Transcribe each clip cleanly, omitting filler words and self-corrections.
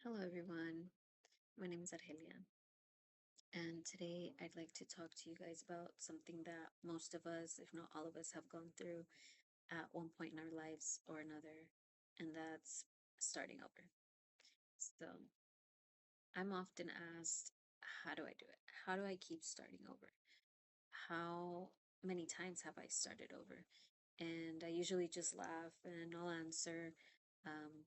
Hello, everyone. My name is Argelia, and today I'd like to talk to you guys about something that most of us, if not all of us, have gone through at one point in our lives or another, and that's starting over. So, I'm often asked, how do I do it? How do I keep starting over? How many times have I started over? And I usually just laugh and I'll answer, um,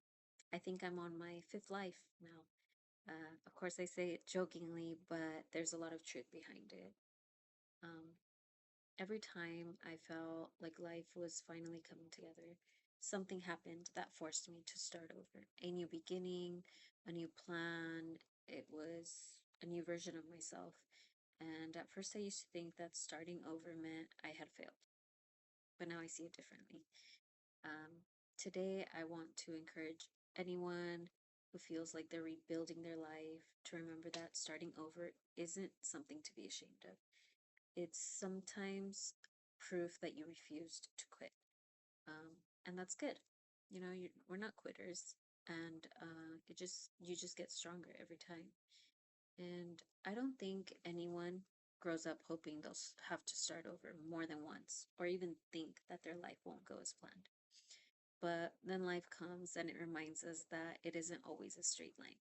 I think I'm on my fifth life now. Of course, I say it jokingly, but there's a lot of truth behind it. Um, every time I felt like life was finally coming together, something happened that forced me to start over. A new beginning, a new plan. It was a new version of myself. And at first, I used to think that starting over meant I had failed, but now I see it differently. Um, Today, I want to encourage anyone who feels like they're rebuilding their life to remember that starting over isn't something to be ashamed of. It's sometimes proof that you refused to quit. And that's good. We're not quitters, and you just get stronger every time. And I don't think anyone grows up hoping they'll have to start over more than once, or even think that their life won't go as planned. But then life comes and it reminds us that it isn't always a straight line.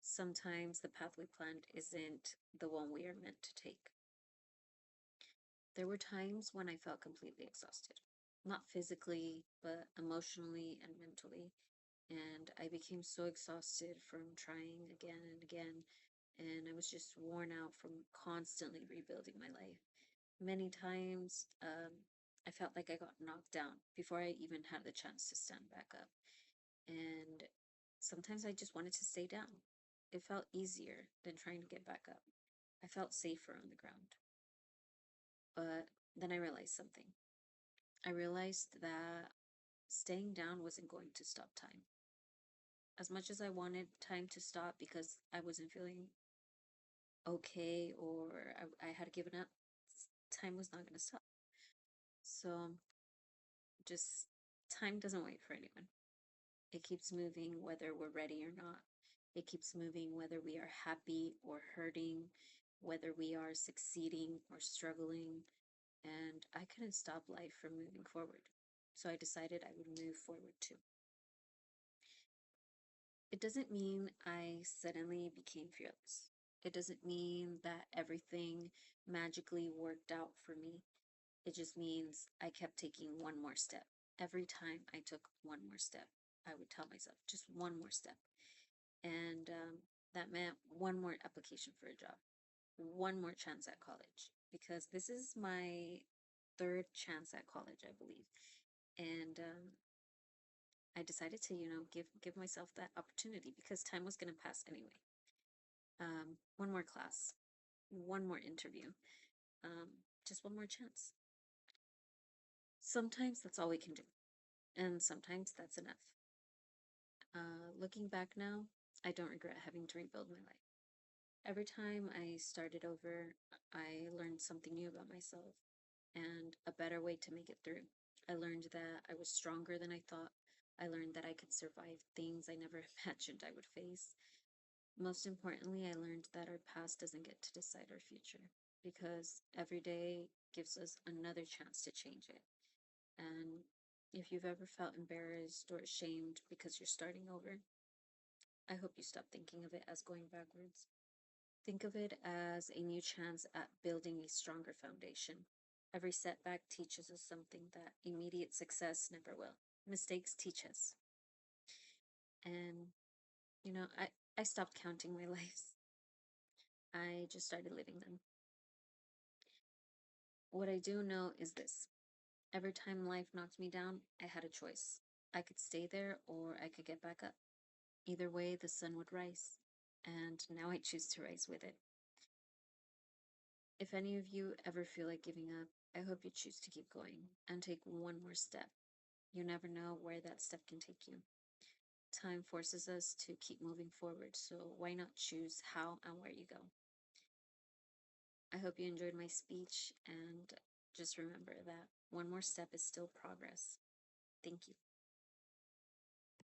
Sometimes the path we planned isn't the one we are meant to take. There were times when I felt completely exhausted, not physically, but emotionally and mentally. And I became so exhausted from trying again and again. And I was just worn out from constantly rebuilding my life. Many times, I felt like I got knocked down before I even had the chance to stand back up. And sometimes I just wanted to stay down. It felt easier than trying to get back up. I felt safer on the ground. But then I realized something. I realized that staying down wasn't going to stop time. As much as I wanted time to stop because I wasn't feeling okay or I had given up, time was not going to stop. So just time doesn't wait for anyone. It keeps moving whether we're ready or not. It keeps moving whether we are happy or hurting, whether we are succeeding or struggling. And I couldn't stop life from moving forward. So I decided I would move forward too. It doesn't mean I suddenly became fearless. It doesn't mean that everything magically worked out for me. It just means I kept taking one more step. Every time I took one more step, I would tell myself just one more step. And that meant one more application for a job, one more chance at college, because this is my third chance at college, I believe. And I decided to, give myself that opportunity because time was going to pass anyway. One more class, one more interview, just one more chance. Sometimes that's all we can do, and sometimes that's enough. Looking back now, I don't regret having to rebuild my life. Every time I started over, I learned something new about myself and a better way to make it through. I learned that I was stronger than I thought. I learned that I could survive things I never imagined I would face. Most importantly, I learned that our past doesn't get to decide our future because every day gives us another chance to change it. And if you've ever felt embarrassed or ashamed because you're starting over, I hope you stop thinking of it as going backwards. Think of it as a new chance at building a stronger foundation. Every setback teaches us something that immediate success never will. Mistakes teach us. And, I stopped counting my lives. I just started living them. What I do know is this: every time life knocked me down, I had a choice. I could stay there or I could get back up. Either way, the sun would rise. And now I choose to rise with it. If any of you ever feel like giving up, I hope you choose to keep going and take one more step. You never know where that step can take you. Time forces us to keep moving forward, so why not choose how and where you go? I hope you enjoyed my speech, and just remember that one more step is still progress. Thank you.